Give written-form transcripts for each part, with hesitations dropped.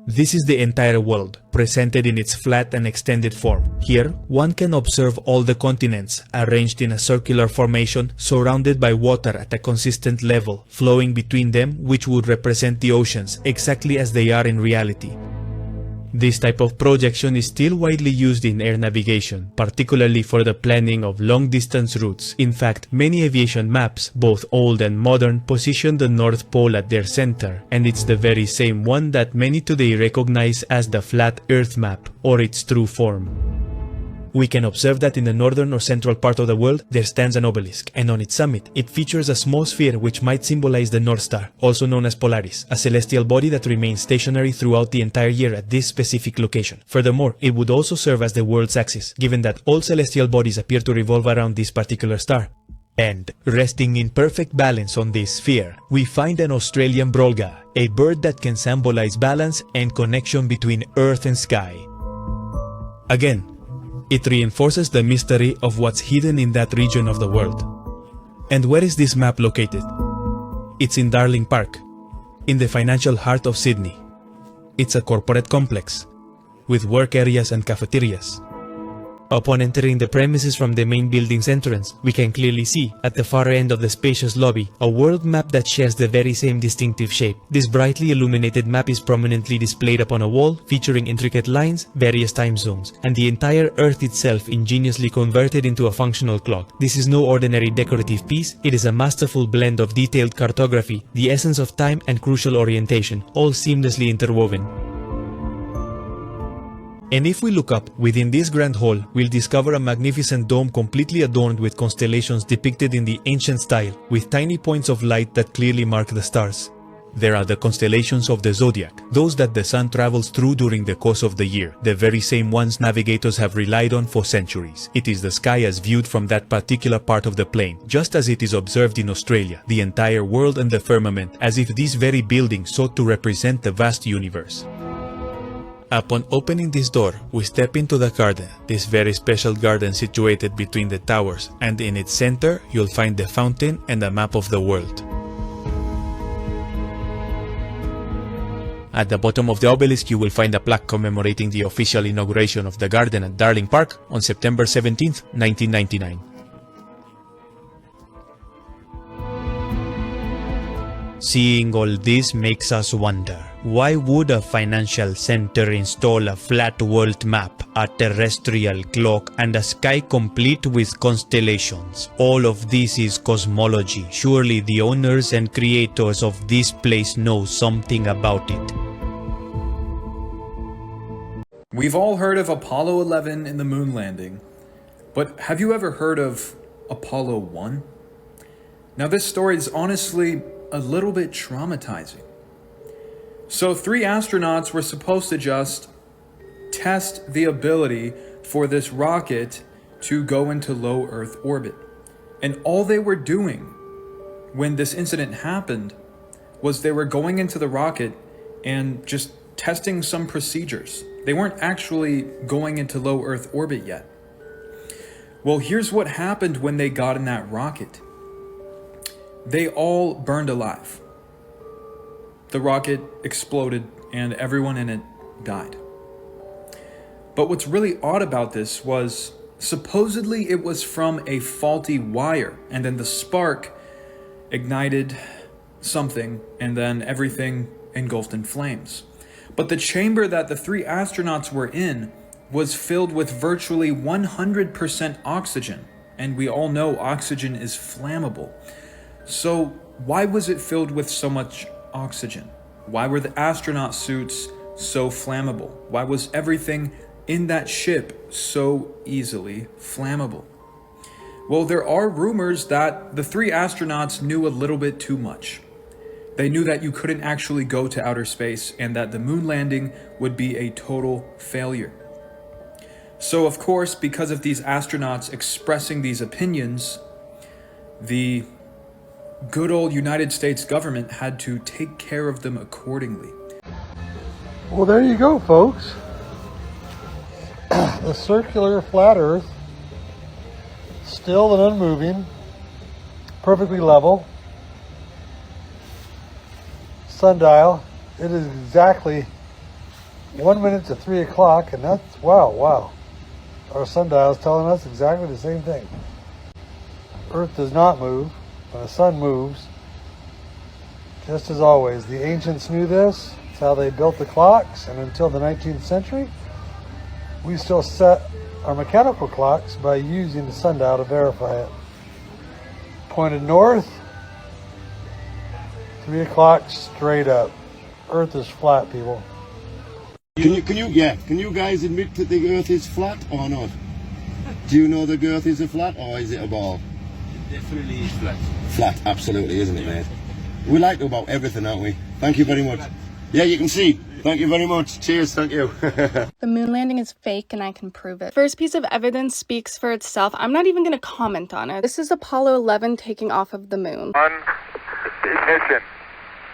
This is the entire world, presented in its flat and extended form. Here, one can observe all the continents, arranged in a circular formation, surrounded by water at a consistent level, flowing between them, which would represent the oceans, exactly as they are in reality. This type of projection is still widely used in air navigation, particularly for the planning of long-distance routes. In fact, many aviation maps, both old and modern, position the North Pole at their center, and it's the very same one that many today recognize as the flat Earth map, or its true form. We can observe that in the northern or central part of the world, there stands an obelisk, and on its summit, it features a small sphere which might symbolize the North Star, also known as Polaris, a celestial body that remains stationary throughout the entire year at this specific location. Furthermore, it would also serve as the world's axis, given that all celestial bodies appear to revolve around this particular star. And, resting in perfect balance on this sphere, we find an Australian brolga, a bird that can symbolize balance and connection between Earth and sky. Again, it reinforces the mystery of what's hidden in that region of the world. And where is this map located? It's in Darling Park, in the financial heart of Sydney. It's a corporate complex, with work areas and cafeterias. Upon entering the premises from the main building's entrance, we can clearly see, at the far end of the spacious lobby, a world map that shares the very same distinctive shape. This brightly illuminated map is prominently displayed upon a wall, featuring intricate lines, various time zones, and the entire Earth itself ingeniously converted into a functional clock. This is no ordinary decorative piece, it is a masterful blend of detailed cartography, the essence of time, and crucial orientation, all seamlessly interwoven. And if we look up, within this grand hall, we'll discover a magnificent dome completely adorned with constellations depicted in the ancient style, with tiny points of light that clearly mark the stars. There are the constellations of the zodiac, those that the sun travels through during the course of the year, the very same ones navigators have relied on for centuries. It is the sky as viewed from that particular part of the plane, just as it is observed in Australia, the entire world and the firmament, as if these very buildings sought to represent the vast universe. Upon opening this door, we step into the garden, this very special garden situated between the towers, and in its center you'll find the fountain and a map of the world. At the bottom of the obelisk you will find a plaque commemorating the official inauguration of the garden at Darling Park on September 17, 1999. Seeing all this makes us wonder, why would a financial center install a flat world map, a terrestrial clock, and a sky complete with constellations? All of this is cosmology. Surely the owners and creators of this place know something about it. We've all heard of Apollo 11 and the moon landing, but have you ever heard of Apollo 1? Now this story is honestly a little bit traumatizing. So 3 astronauts were supposed to just test the ability for this rocket to go into low Earth orbit. And all they were doing when this incident happened was they were going into the rocket and just testing some procedures. They weren't actually going into low Earth orbit yet. Well, here's what happened when they got in that rocket. They all burned alive. The rocket exploded and everyone in it died. But what's really odd about this was supposedly it was from a faulty wire, and then the spark ignited something and then everything engulfed in flames. But the chamber that the 3 astronauts were in was filled with virtually 100% oxygen, and we all know oxygen is flammable. So why was it filled with so much oxygen? Why were the astronaut suits so flammable? Why was everything in that ship so easily flammable? Well, there are rumors that the 3 astronauts knew a little bit too much. They knew that you couldn't actually go to outer space and that the moon landing would be a total failure. So of course, because of these astronauts expressing these opinions, the good old United States government had to take care of them accordingly. Well, there you go, folks. The circular flat Earth, still and unmoving, perfectly level. Sundial, it is exactly 1 minute to 3 o'clock, and that's, wow. Our sundial is telling us exactly the same thing. Earth does not move when the sun moves. Just as always, the ancients knew this. It's how they built the clocks, and until the 19th century, we still set our mechanical clocks by using the sundial to verify it. Pointed north, 3 o'clock straight up. Earth is flat, people. Can you guys admit that the Earth is flat or not? Do you know the Earth is a flat or is it a ball? It definitely is flat. Flat, absolutely, isn't it, mate? We like about everything, aren't we? Thank you very much. Yeah, you can see. Thank you very much. Cheers, thank you. The moon landing is fake and I can prove it. First piece of evidence speaks for itself. I'm not even going to comment on it. This is Apollo 11 taking off of the moon. On ignition.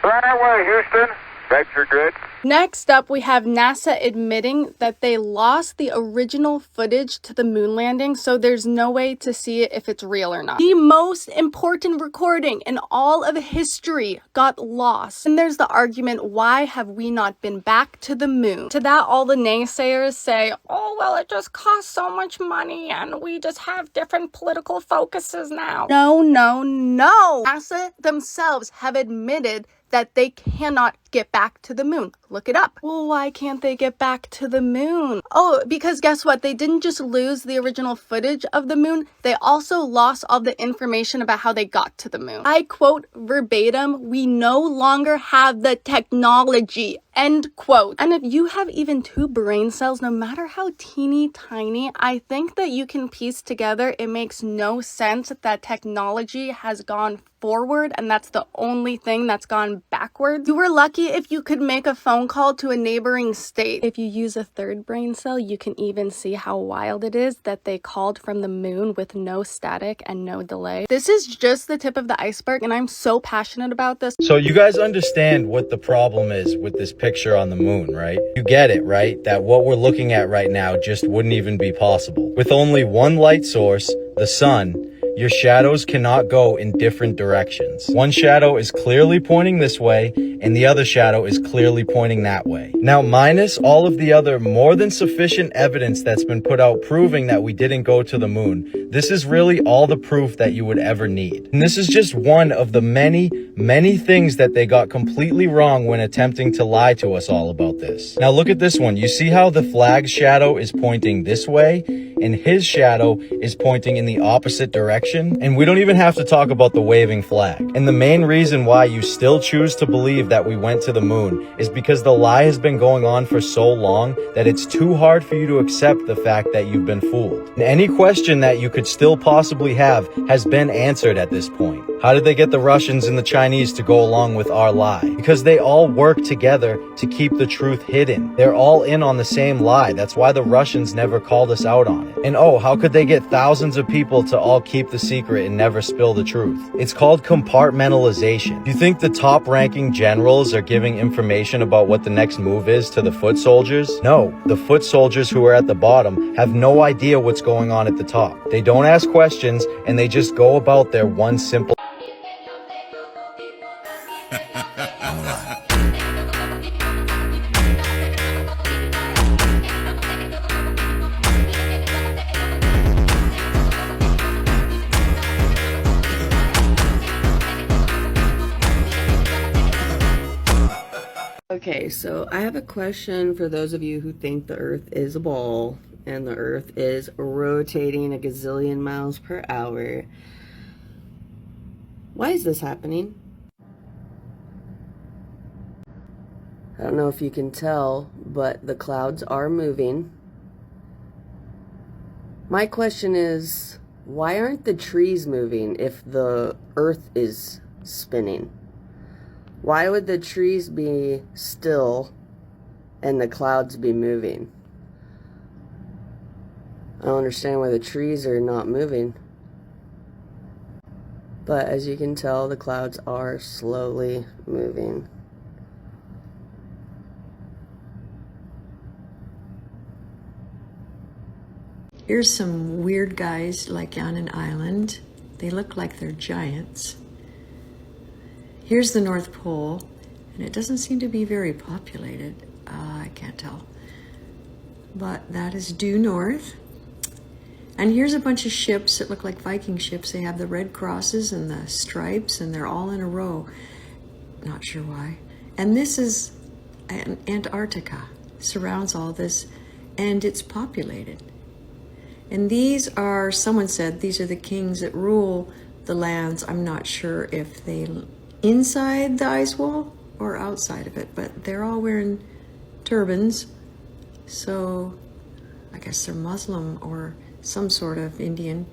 Right away, Houston. Vector good. Next up, we have NASA admitting that they lost the original footage to the moon landing, so there's no way to see it if it's real or not. The most important recording in all of history got lost. And there's the argument, why have we not been back to the moon? To that, all the naysayers say, oh, well, it just costs so much money and we just have different political focuses now. No. NASA themselves have admitted that they cannot get back to the moon. Look it up. Well, why can't they get back to the moon? Oh, because guess what? They didn't just lose the original footage of the moon. They also lost all the information about how they got to the moon. I quote verbatim, we no longer have the technology. End quote. And if you have even 2 brain cells, no matter how teeny tiny, I think that you can piece together it makes no sense that technology has gone forward and that's the only thing that's gone backwards. You were lucky if you could make a phone call to a neighboring state. If you use a 3rd brain cell, you can even see how wild it is that they called from the moon with no static and no delay. This is just the tip of the iceberg and I'm so passionate about this. So you guys understand what the problem is with this picture on the moon, right? You get it, right? That what we're looking at right now just wouldn't even be possible. With only one light source, the sun, your shadows cannot go in different directions. One shadow is clearly pointing this way, and the other shadow is clearly pointing that way. Now, minus all of the other more than sufficient evidence that's been put out proving that we didn't go to the moon, this is really all the proof that you would ever need. And this is just one of the many things that they got completely wrong when attempting to lie to us all about this. Now, look at this one. You see how the flag's shadow is pointing this way, and his shadow is pointing in the opposite direction? And we don't even have to talk about the waving flag. And the main reason why you still choose to believe that we went to the moon is because the lie has been going on for so long that it's too hard for you to accept the fact that you've been fooled. And any question that you could still possibly have has been answered at this point. How did they get the Russians and the Chinese to go along with our lie? Because they all work together to keep the truth hidden. They're all in on the same lie. That's why the Russians never called us out on it. And oh, how could they get thousands of people to all keep the secret and never spill the truth? It's called compartmentalization. You think the top-ranking generals are giving information about what the next move is to the foot soldiers? No, the foot soldiers who are at the bottom have no idea what's going on at the top. They don't ask questions and they just go about their one simple Okay, so I have a question for those of you who think the Earth is a ball and the Earth is rotating a gazillion miles per hour. Why is this happening? I don't know if you can tell, but the clouds are moving. My question is, why aren't the trees moving if the Earth is spinning? Why would the trees be still and the clouds be moving? I don't understand why the trees are not moving. But as you can tell, the clouds are slowly moving. Here's some weird guys like on an island. They look like they're giants. Here's the North Pole, and it doesn't seem to be very populated. I can't tell. But that is due north. And here's a bunch of ships that look like Viking ships. They have the red crosses and the stripes, and they're all in a row. Not sure why. And this is Antarctica. Surrounds all this, and it's populated. And these are, someone said, these are the kings that rule the lands. I'm not sure if they inside the ice wall or outside of it, but they're all wearing turbans. So I guess they're Muslim or some sort of Indian.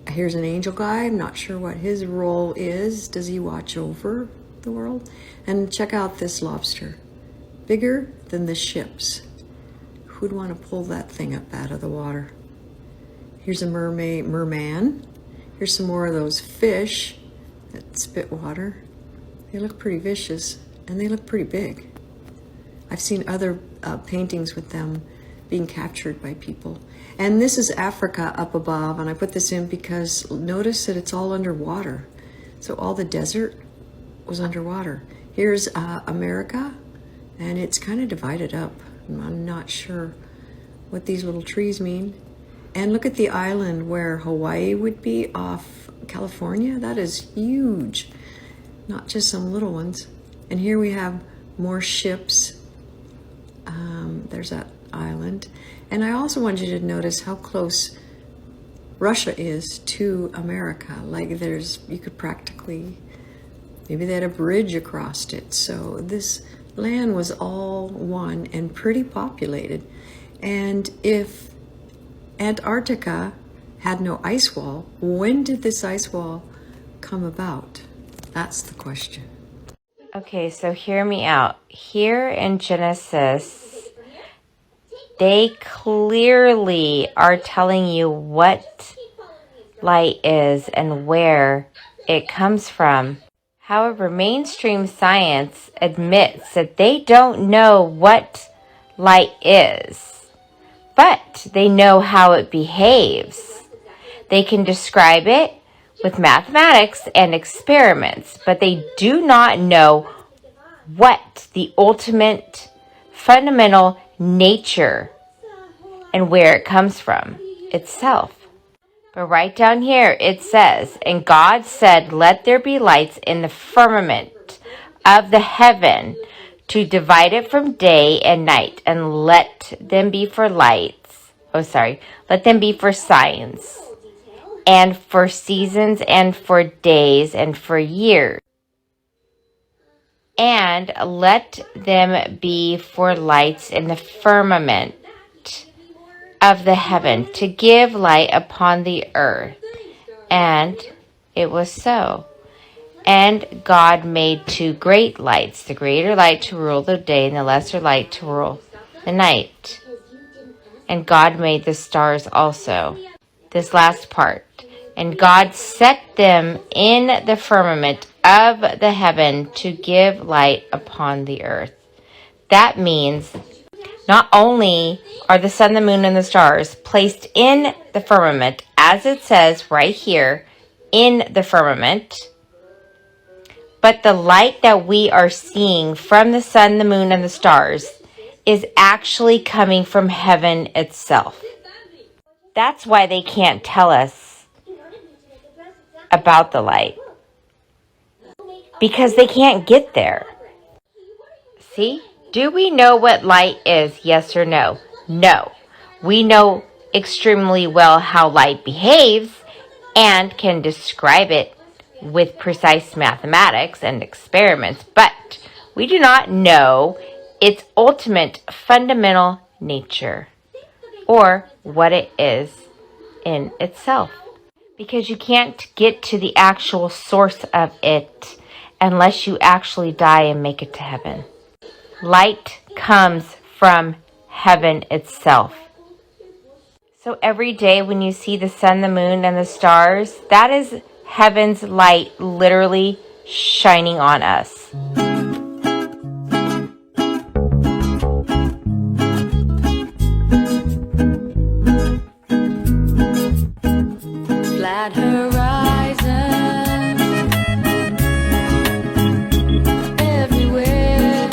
Here's an angel guy. I'm not sure what his role is. Does he watch over the world? And check out this lobster. Bigger than the ships. Who'd want to pull that thing up out of the water? Here's a merman. Here's some more of those fish that spit water. They look pretty vicious, and they look pretty big. I've seen other paintings with them being captured by people. And this is Africa up above, and I put this in because notice that it's all underwater. So all the desert was underwater. Here's America, and it's kind of divided up. I'm not sure what these little trees mean. And look at the island where Hawaii would be off California. That is huge, not just some little ones. And here we have more ships. There's that island. And I also want you to notice how close Russia is to America. Like you could practically, maybe they had a bridge across it. So this land was all one and pretty populated. And if Antarctica had no ice wall, when did this ice wall come about? That's the question. Okay, so hear me out. Here in Genesis, they clearly are telling you what light is and where it comes from. However, mainstream science admits that they don't know what light is, but they know how it behaves. They can describe it with mathematics and experiments, but they do not know what the ultimate fundamental nature and where it comes from itself. But right down here it says, and God said, let there be lights in the firmament of the heaven to divide it from day and night, and let them be for let them be for signs, and for seasons, and for days, and for years. And let them be for lights in the firmament of the heaven, to give light upon the earth. And it was so. And God made two great lights, the greater light to rule the day, and the lesser light to rule the night. And God made the stars also. This last part. And God set them in the firmament of the heaven to give light upon the earth. That means not only are the sun, the moon, and the stars placed in the firmament, as it says right here, in the firmament, but the light that we are seeing from the sun, the moon, and the stars is actually coming from heaven itself. That's why they can't tell us about the light, because they can't get there. See? Do we know what light is? Yes or no? No. We know extremely well how light behaves and can describe it with precise mathematics and experiments, but we do not know its ultimate fundamental nature or what it is in itself, because you can't get to the actual source of it unless you actually die and make it to heaven. Light comes from heaven itself. So every day when you see the sun, the moon, and the stars, that is heaven's light literally shining on us. Flat horizon everywhere.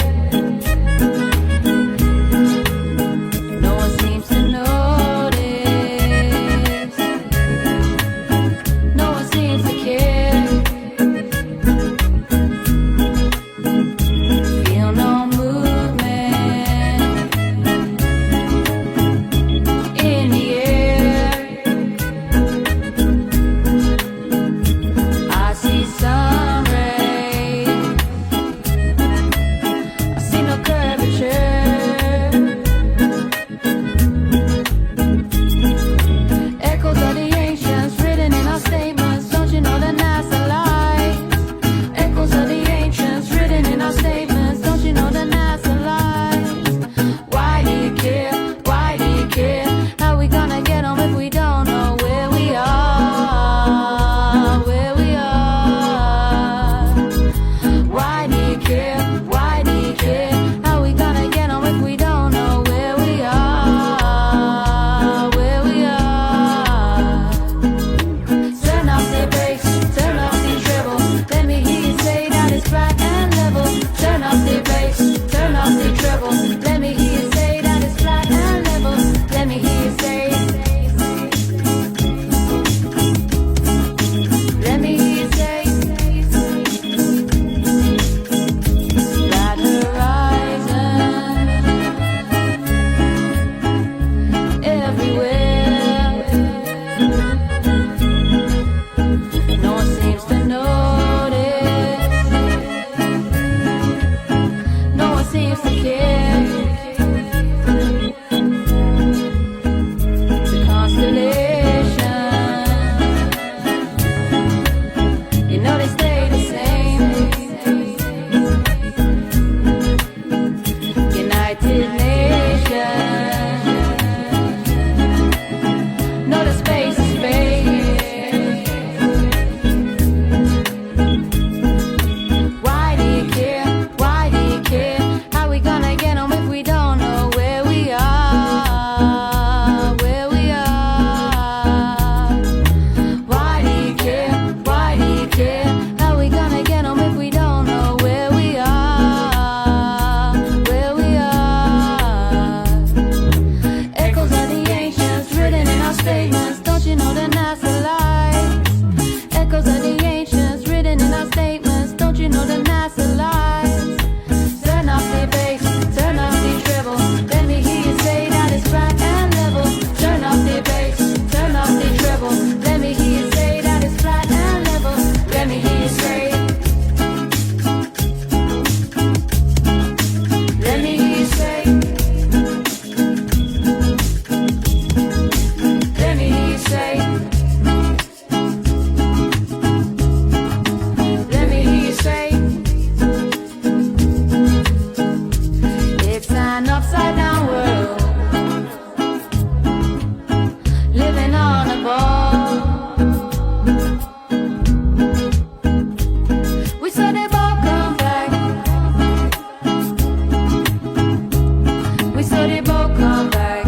We saw the boat come back.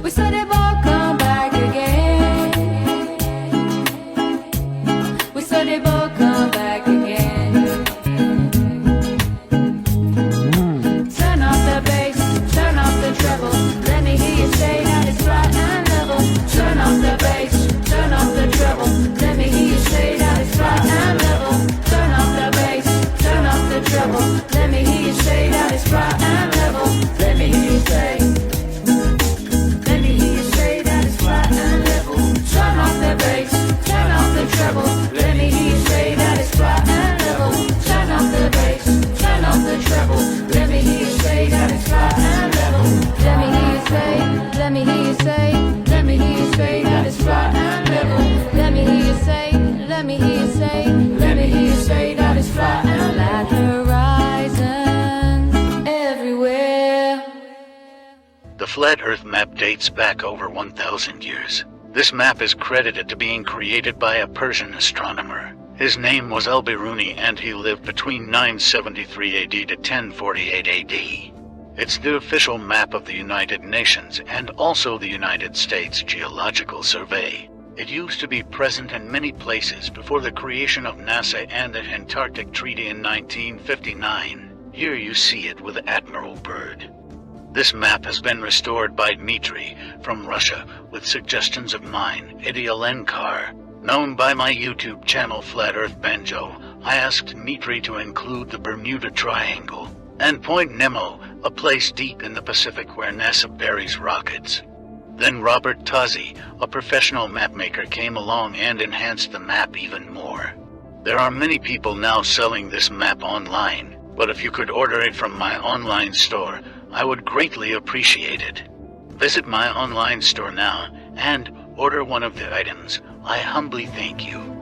We saw the boat come back again. We saw the boat come back again. Turn off the bass, turn off the treble. Let me hear you say that it's flat and level. Turn off the bass, turn off the treble. Let me hear you say that it's flat and level. Turn off the bass, turn off the treble. Let me hear you say that it's flat and level. Let me hear you say. Let me hear you say that it's flat and level. Turn off the bass, turn off the treble. Let me hear you say that it's flat and level. Turn off the bass, turn off the treble. Let me hear you say that it's flat and level. Let me hear you say, let me hear you say, let me hear you say that it's flat and level. Let me hear you say, let me hear you say, let me hear you say that it's flat and flat horizons everywhere. The flat Earth map dates back over 1,000 years. This map is credited to being created by a Persian astronomer. His name was Al-Biruni and he lived between 973 AD to 1048 AD. It's the official map of the United Nations and also the United States Geological Survey. It used to be present in many places before the creation of NASA and the Antarctic Treaty in 1959. Here you see it with Admiral Byrd. This map has been restored by Dmitry from Russia with suggestions of mine, Eddie Alenkar. Known by my YouTube channel Flat Earth Banjo, I asked Dmitry to include the Bermuda Triangle and Point Nemo, a place deep in the Pacific where NASA buries rockets. Then Robert Tozzi, a professional mapmaker, came along and enhanced the map even more. There are many people now selling this map online, but if you could order it from my online store, I would greatly appreciate it. Visit my online store now and order one of the items. I humbly thank you.